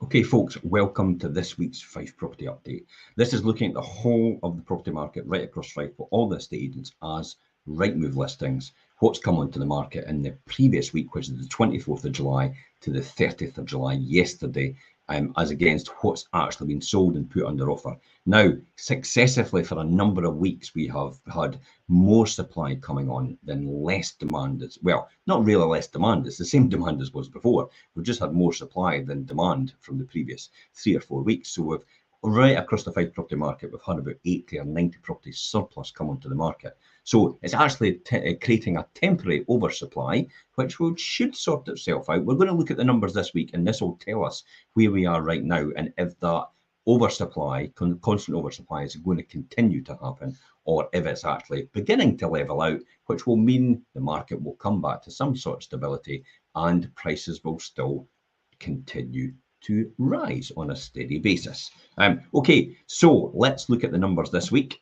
Okay, folks, welcome to this week's Fife Property Update. This is looking at the whole of the property market right across Fife for all the estate agents as right-move listings, what's come onto the market in the previous week, which is the 24th of July to the 30th of July yesterday, as against what's actually been sold and put under offer. Now, successively for a number of weeks, we have had more supply coming on than less demand. It's, well, not really less demand, it's the same demand as was before. We've just had more supply than demand from the previous 3 or 4 weeks. So we've right across the Fife property market, we've had about 80 or 90 properties surplus come onto the market. So it's actually creating a temporary oversupply, which should sort itself out. We're going to look at the numbers this week, and this will tell us where we are right now and if that oversupply, constant oversupply, is going to continue to happen, or if it's actually beginning to level out, which will mean the market will come back to some sort of stability and prices will still continue to rise on a steady basis. Okay, so let's look at the numbers this week.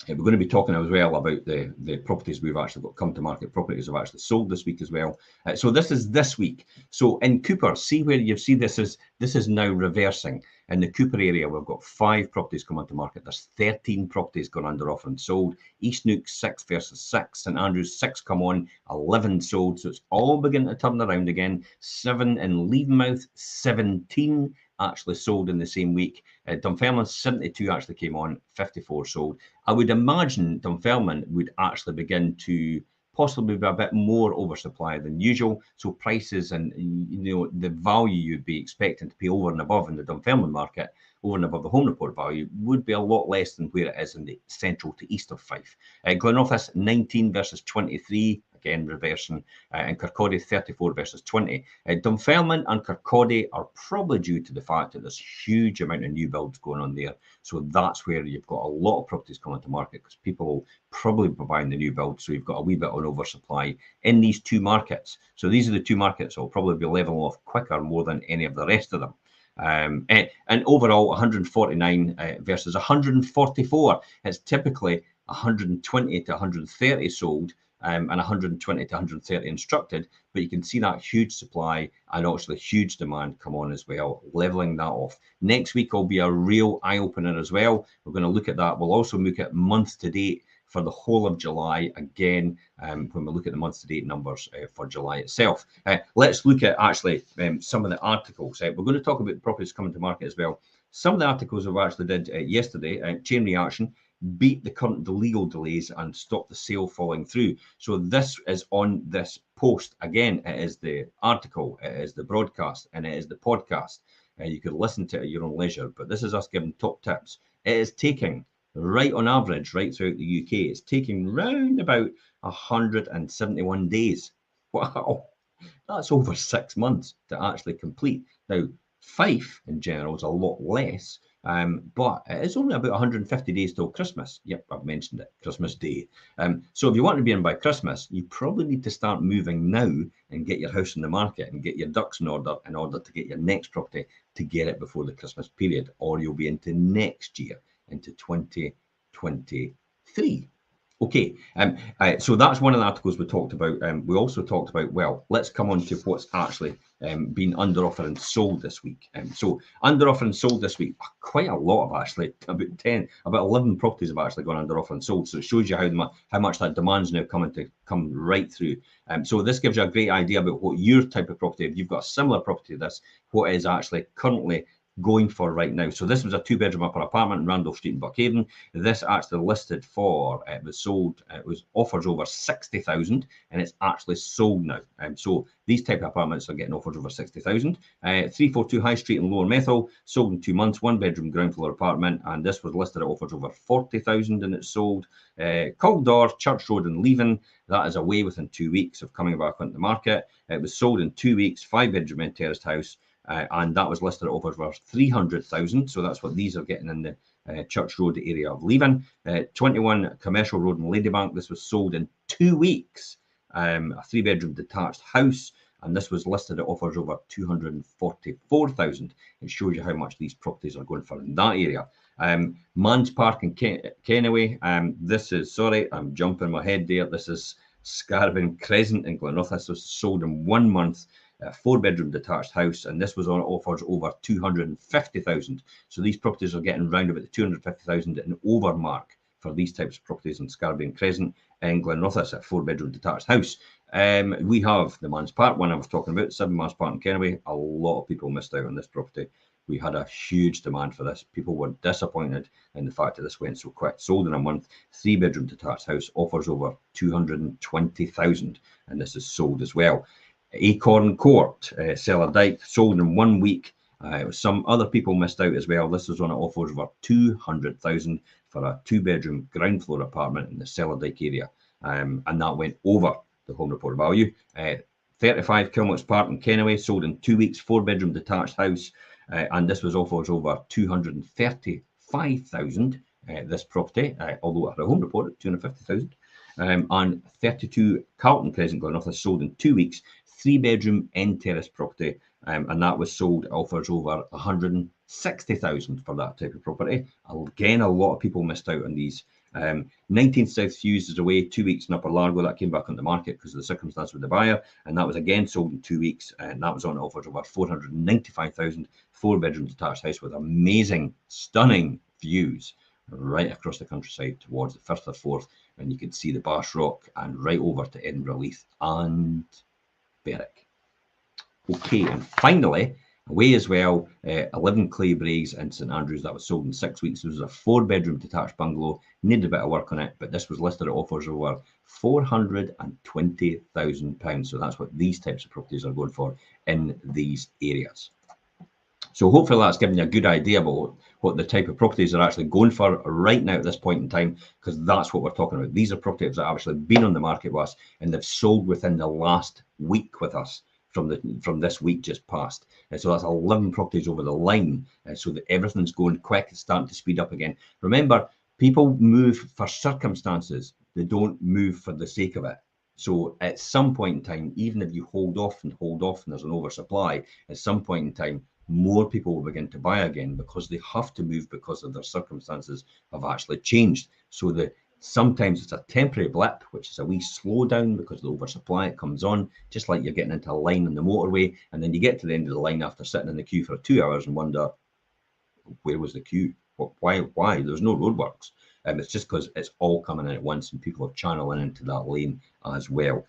We're going to be talking as well about the properties we've actually got come to market, properties have actually sold this week as well. So this is this week. So in Cooper, see where you see this is now reversing. In the Cooper area, we've got 5 properties come onto market. There's 13 properties gone under offer and sold. East Neuk 6 versus 6. St Andrews 6 come on, 11 sold. So it's all beginning to turn around again. 7 in Leavenmouth, 17 actually sold in the same week. Dunfermline 72 actually came on, 54 sold. I would imagine Dunfermline would actually begin to possibly be a bit more oversupply than usual. So prices and the value you'd be expecting to pay over and above in the Dunfermline market, over and above the home report value, would be a lot less than where it is in the central to east of Fife. Glenorchis 19 versus 23. Again, reversing, and Kirkcaldy 34 versus 20. Dunfermline and Kirkcaldy are probably due to the fact that there's a huge amount of new builds going on there. So that's where you've got a lot of properties coming to market because people will probably be buying the new build. So you've got a wee bit of an oversupply in these two markets. So these are the two markets that will probably be leveling off quicker more than any of the rest of them. And overall, 149 versus 144. It's typically 120 to 130 sold. And 120 to 130 instructed, but you can see that huge supply and actually huge demand come on as well, leveling that off. Next week will be a real eye-opener as well. We're going to look at that. We'll also look at month to date for the whole of July again, when we look at the month to date numbers for July itself. Let's look at actually some of the articles. We're going to talk about the properties coming to market as well. Some of the articles we actually did yesterday, chain reaction, beat the legal delays and stop the sale falling through. So this is on this post. Again, it is the article, it is the broadcast, and it is the podcast. You could listen to it at your own leisure, but this is us giving top tips. It is taking, right on average, right throughout the UK, it's taking round about 171 days. Wow, that's over 6 months to actually complete. Now, Fife in general is a lot less, but it is only about 150 days till Christmas. Yep, I've mentioned it, Christmas Day. So if you want to be in by Christmas, you probably need to start moving now and get your house in the market and get your ducks in order to get your next property to get it before the Christmas period, or you'll be into next year, into 2023. Okay, so that's one of the articles we talked about. We also talked about, well, let's come on to what's actually been under offer and sold this week. So under offer and sold this week, quite a lot of actually, about 11 properties have actually gone under offer and sold. So it shows you how much that demand's now come right through. So this gives you a great idea about what your type of property, if you've got a similar property to this, what is actually currently going for right now. So this was a 2-bedroom upper apartment in Randolph Street in Buckhaven. This actually listed for, it was sold, it was offers over 60,000 and it's actually sold now. So these type of apartments are getting offers over 60,000. 342 High Street in Lower Methil, sold in 2 months, 1-bedroom ground floor apartment, and this was listed at offers over 40,000 and it's sold. Caldor, Church Road in Leven, that is away within 2 weeks of coming back onto the market. It was sold in 2 weeks, 5-bedroom and terraced house. And that was listed at over 300,000. So that's what these are getting in the Church Road area of Leven. 21 Commercial Road in Ladybank. This was sold in 2 weeks. A 3-bedroom detached house. And this was listed at offers over 244,000. It shows you how much these properties are going for in that area. Mans Park in Kennaway. This is, sorry, I'm jumping my head there. This is Scarbin Crescent in Glenorchis. This was sold in 1 month. a 4-bedroom detached house, and this was on offers over 250,000. So these properties are getting round about the 250,000 and over mark for these types of properties in Scarborough Crescent in Glenrothes, a 4-bedroom detached house. We have the Man's Park one I was talking about, 7 Man's Park in Kennoway. A lot of people missed out on this property. We had a huge demand for this. People were disappointed in the fact that this went so quick. Sold in a month, 3-bedroom detached house, offers over 220,000, and this is sold as well. Acorn Court, Cellar Dyke, sold in 1 week. Some other people missed out as well. This was on offers over 200,000 for a 2-bedroom ground floor apartment in the Cellar Dyke area, and that went over the home report value. 35 Kilmox Park in Kennoway, sold in 2 weeks, 4-bedroom detached house, and this was offers over 235,000. This property, although it had a home report at 250,000. And 32 Carlton Crescent, Glenrothes, sold in 2 weeks, 3-bedroom end terrace property, and that was sold offers over 160,000 for that type of property. Again, a lot of people missed out on these. 19 South Hughes is away, 2 weeks in Upper Largo. That came back on the market because of the circumstance with the buyer, and that was again sold in 2 weeks, and that was on offers over 495,000. 4-bedroom detached house with amazing, stunning views right across the countryside towards the Firth of Forth, and you can see the Bash Rock and right over to Edinburgh Leith and Berwick. Okay, and finally, away as well, 11 Clay Braes in St Andrews. That was sold in 6 weeks. This was a 4-bedroom detached bungalow, needed a bit of work on it, but this was listed at offers over £420,000. So that's what these types of properties are going for in these areas. So hopefully that's given you a good idea about what the type of properties are actually going for right now at this point in time, because that's what we're talking about. These are properties that have actually been on the market with us, and they've sold within the last week with us from this week just past. So that's 11 properties over the line, so that everything's going quick. It's starting to speed up again. Remember, people move for circumstances. They don't move for the sake of it. So at some point in time, even if you hold off and there's an oversupply, at some point in time, more people will begin to buy again because they have to move because of their circumstances have actually changed. So sometimes it's a temporary blip, which is a wee slowdown because of the oversupply. It comes on, just like you're getting into a line on the motorway, and then you get to the end of the line after sitting in the queue for 2 hours and wonder, where was the queue? Why? There's no roadworks. It's just because it's all coming in at once and people are channeling into that lane as well.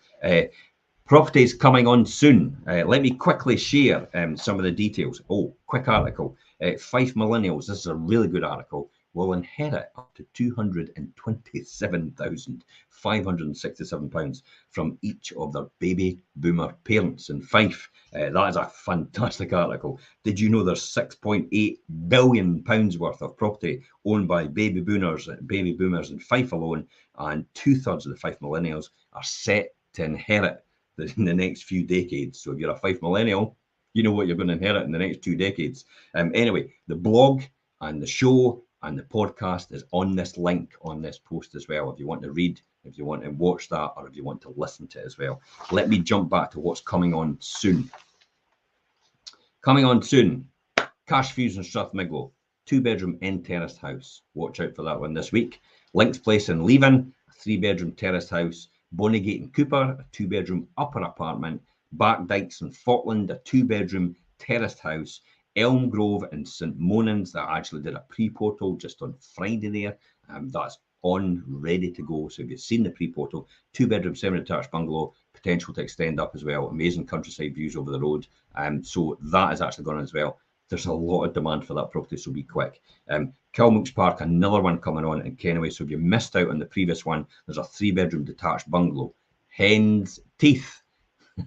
Properties coming on soon. Let me quickly share some of the details. Oh, quick article. Fife Millennials, this is a really good article, will inherit up to £227,567 from each of their baby boomer parents in Fife. That is a fantastic article. Did you know there's £6.8 billion worth of property owned by baby boomers in Fife alone, and 2/3 of the Fife Millennials are set to inherit in the next few decades. So if you're a Fife Millennial, you know what you're going to inherit in the next 2 decades. Anyway, the blog and the show and the podcast is on this link on this post as well. If you want to read, if you want to watch that, or if you want to listen to it as well. Let me jump back to what's coming on soon. Coming on soon, Cash Fuse in Strathmiglo, 2-bedroom end terraced house. Watch out for that one this week. Links Place in Leven, a 3-bedroom terraced house. Bonnygate in Cooper, a 2-bedroom upper apartment. Back Dykes in Falkland, a 2-bedroom terraced house. Elm Grove in St Monans, that actually did a pre-portal just on Friday there. That's on, ready to go. So if you've seen the pre-portal, 2-bedroom semi-detached bungalow, potential to extend up as well. Amazing countryside views over the road. So that is actually gone as well. There's a lot of demand for that property, so be quick. Kilmooks Park, another one coming on in Kennoway. So if you missed out on the previous one, there's a 3-bedroom detached bungalow. Hen's Teeth.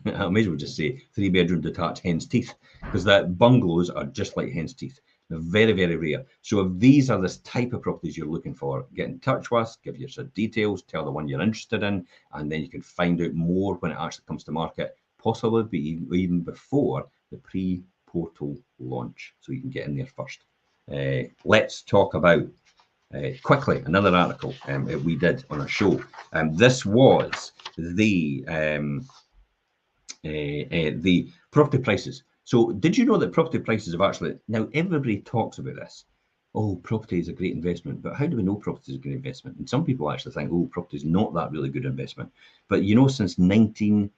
I may as well just say 3-bedroom detached hen's teeth, because that bungalows are just like hen's teeth. They're very, very rare. So if these are this type of properties you're looking for, get in touch with us, give you some details, tell the one you're interested in, and then you can find out more when it actually comes to market, possibly even before the pre-portal launch, so you can get in there first. Let's talk about quickly another article we did on a show. This was the property prices. So did you know that property prices have actually, now everybody talks about this, oh, property is a great investment, but how do we know property is a great investment? And some people actually think, oh, property is not that really good investment. But you know, since 19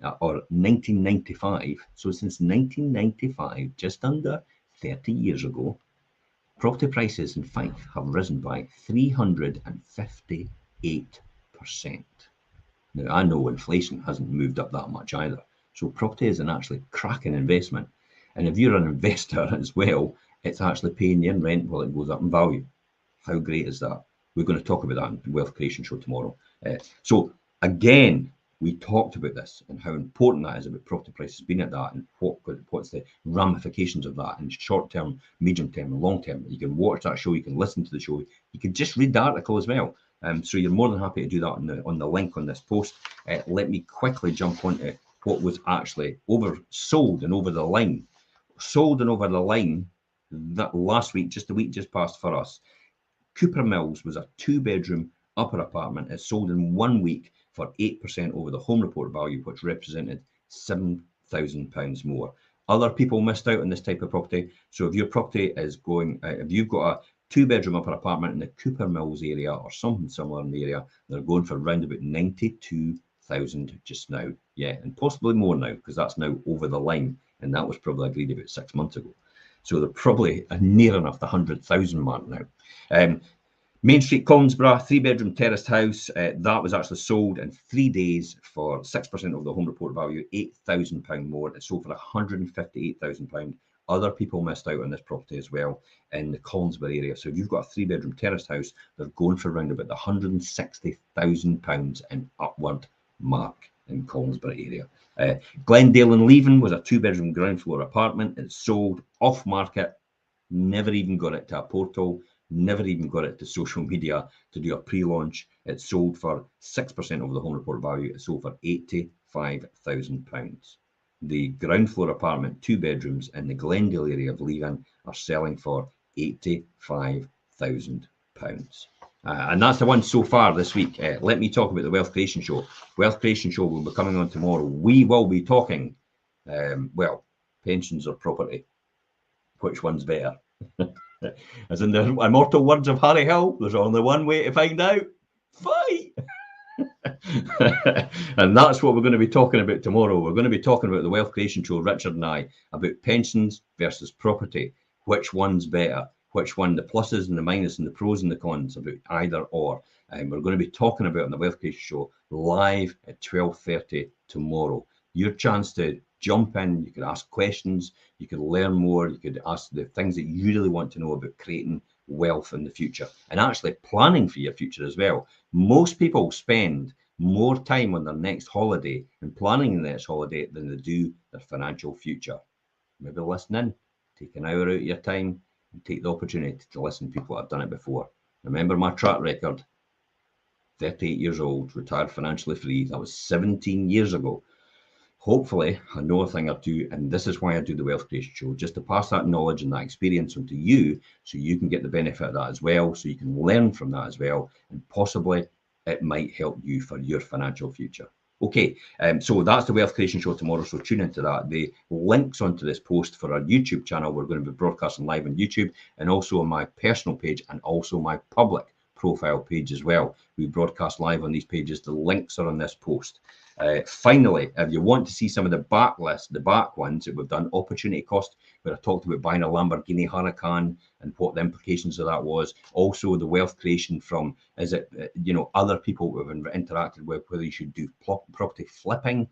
or 1995. So since 1995, just under 30 years ago, property prices in Fife have risen by 358%. Now, I know inflation hasn't moved up that much either. So property is an actually cracking investment. And if you're an investor as well, it's actually paying you in rent while it goes up in value. How great is that? We're going to talk about that in the Wealth Creation Show tomorrow. So again, we talked about this and how important that is about property prices being at that, and what's the ramifications of that in short term, medium term, and long term. You can watch that show, you can listen to the show, you can just read the article as well. So you're more than happy to do that on the link on this post. Let me quickly jump onto what was actually sold and over the line. Sold and over the line that last week, just the week just passed for us. Cooper Mills was a 2-bedroom upper apartment. It sold in 1 week for 8% over the home report value, which represented £7,000 more. Other people missed out on this type of property. So if your property is going, if you've got a 2-bedroom upper apartment in the Cooper Mills area or something similar in the area, they're going for around about 92,000 just now. Yeah, and possibly more now, because that's now over the line, and that was probably agreed about 6 months ago. So they're probably near enough the 100,000 mark now. Main Street, Collinsborough, 3-bedroom terraced house. That was actually sold in 3 days for 6% of the home report value, £8,000 more. It sold for £158,000. Other people missed out on this property as well in the Collinsborough area. So if you've got a 3-bedroom terraced house, they're going for around about the £160,000 and upward mark in Collinsborough area. Glendale and Leven was a 2-bedroom ground floor apartment. It sold off market, never even got it to a portal, never even got it to social media to do a pre-launch. It sold for 6% of the home report value. It sold for £85,000. The ground floor apartment, 2 bedrooms in the Glendale area of Leven, are selling for £85,000. And that's the one so far this week. Let me talk about the Wealth Creation Show. Wealth Creation Show will be coming on tomorrow. We will be talking, well, pensions or property. Which one's better? As in the immortal words of Harry Hill, there's only one way to find out. Fight! And that's what we're going to be talking about tomorrow. We're going to be talking about the Wealth Creation Show, Richard and I, about pensions versus property. Which one's better? Which one, the pluses and the minuses and the pros and the cons, about either or. And we're going to be talking about on the Wealth Creation Show live at 12:30 tomorrow. Your chance to jump in, you could ask questions, you could learn more, you could ask the things that you really want to know about creating wealth in the future and actually planning for your future as well. Most people spend more time on their next holiday and planning the next holiday than they do their financial future. Maybe listening, take an hour out of your time and take the opportunity to listen to people that have done it before. Remember my track record, 38 years old, retired financially free. That was 17 years ago. Hopefully, I know a thing or two, and this is why I do the Wealth Creation Show, just to pass that knowledge and that experience onto you so you can get the benefit of that as well, so you can learn from that as well, and possibly it might help you for your financial future. Okay, so that's the Wealth Creation Show tomorrow, so tune into that. The links onto this post for our YouTube channel, we're going to be broadcasting live on YouTube, and also on my personal page, and also my public profile page as well. We broadcast live on these pages. The links are on this post. Finally, if you want to see some of the back ones that we've done, opportunity cost, where I talked about buying a Lamborghini Huracan and what the implications of that was. Also, the wealth creation from, other people who have interacted with, whether you should do property flipping,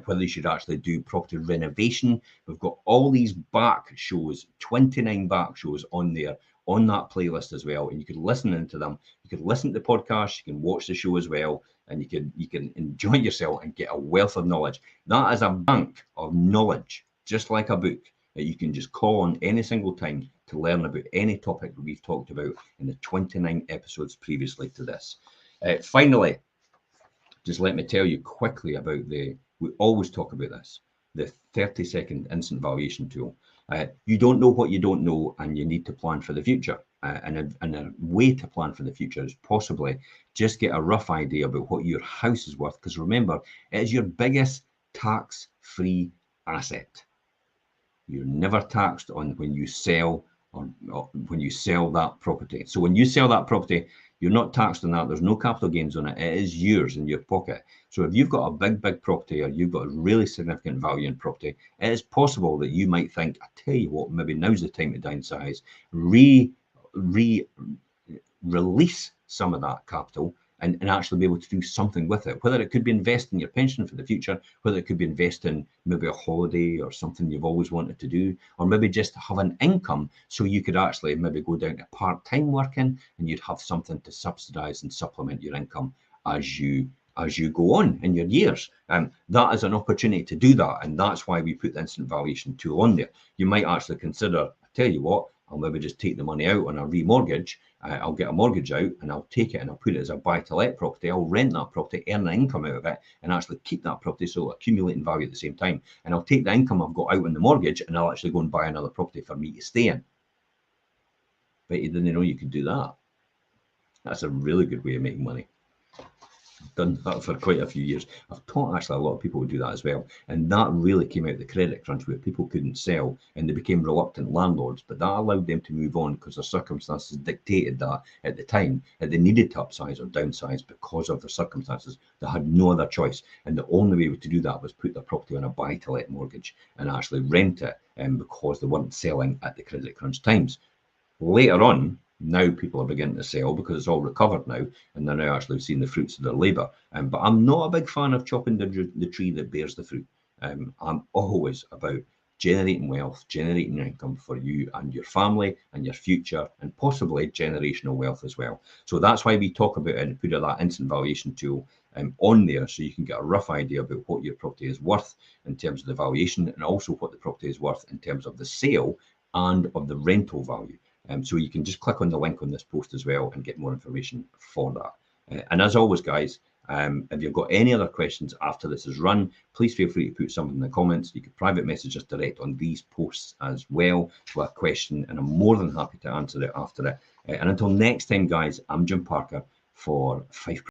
whether you should actually do property renovation. We've got all these back shows, 29 back shows on there, on that playlist as well, and you could listen into them. You could listen to the podcast, you can watch the show as well, and you can enjoy yourself and get a wealth of knowledge. That is a bank of knowledge, just like a book, that you can just call on any single time to learn about any topic that we've talked about in the 29 episodes previously to this. Finally, just let me tell you quickly about we always talk about this, the 30-second instant valuation tool. You don't know what you don't know, and you need to plan for the future. And a way to plan for the future is possibly just get a rough idea about what your house is worth, because remember, it is your biggest tax-free asset. You're never taxed on when you sell or when you sell that property. So when you sell that property, you're not taxed on that. There's no capital gains on it. It is yours in your pocket. So if you've got a big property, or you've got a really significant value in property, it is possible that you might think, I tell you what, maybe now's the time to downsize, release some of that capital, and actually be able to do something with it. Whether it could be invest in your pension for the future, whether it could be invest in maybe a holiday or something you've always wanted to do, or maybe just have an income so you could actually maybe go down to part-time working and you'd have something to subsidize and supplement your income as you go on in your years. That is an opportunity to do that, and that's why we put the instant valuation tool on there. You might actually consider, I tell you what, I'll maybe just take the money out on a remortgage. I'll get a mortgage out and I'll take it and I'll put it as a buy-to-let property. I'll rent that property, earn an income out of it, and actually keep that property, so it'll accumulate in value at the same time. And I'll take the income I've got out on the mortgage and I'll actually go and buy another property for me to stay in. But you didn't know you could do that. That's a really good way of making money. I've done that for quite a few years. I've taught actually a lot of people to do that as well. And that really came out of the credit crunch, where people couldn't sell and they became reluctant landlords. But that allowed them to move on because their circumstances dictated that at the time, that they needed to upsize or downsize because of their circumstances. They had no other choice. And the only way to do that was put their property on a buy-to-let mortgage and actually rent it, because they weren't selling at the credit crunch times. Later on, now people are beginning to sell because it's all recovered now, and they're now actually seeing the fruits of their labour. But I'm not a big fan of chopping the tree that bears the fruit. I'm always about generating wealth, generating income for you and your family and your future, and possibly generational wealth as well. So that's why we talk about it and put that instant valuation tool on there, so you can get a rough idea about what your property is worth in terms of the valuation, and also what the property is worth in terms of the sale and of the rental value. So you can just click on the link on this post as well and get more information for that. And as always, guys, if you've got any other questions after this is run, please feel free to put something in the comments. You can private message us direct on these posts as well with a question, and I'm more than happy to answer it after it. And until next time, guys, I'm Jim Parker for Fife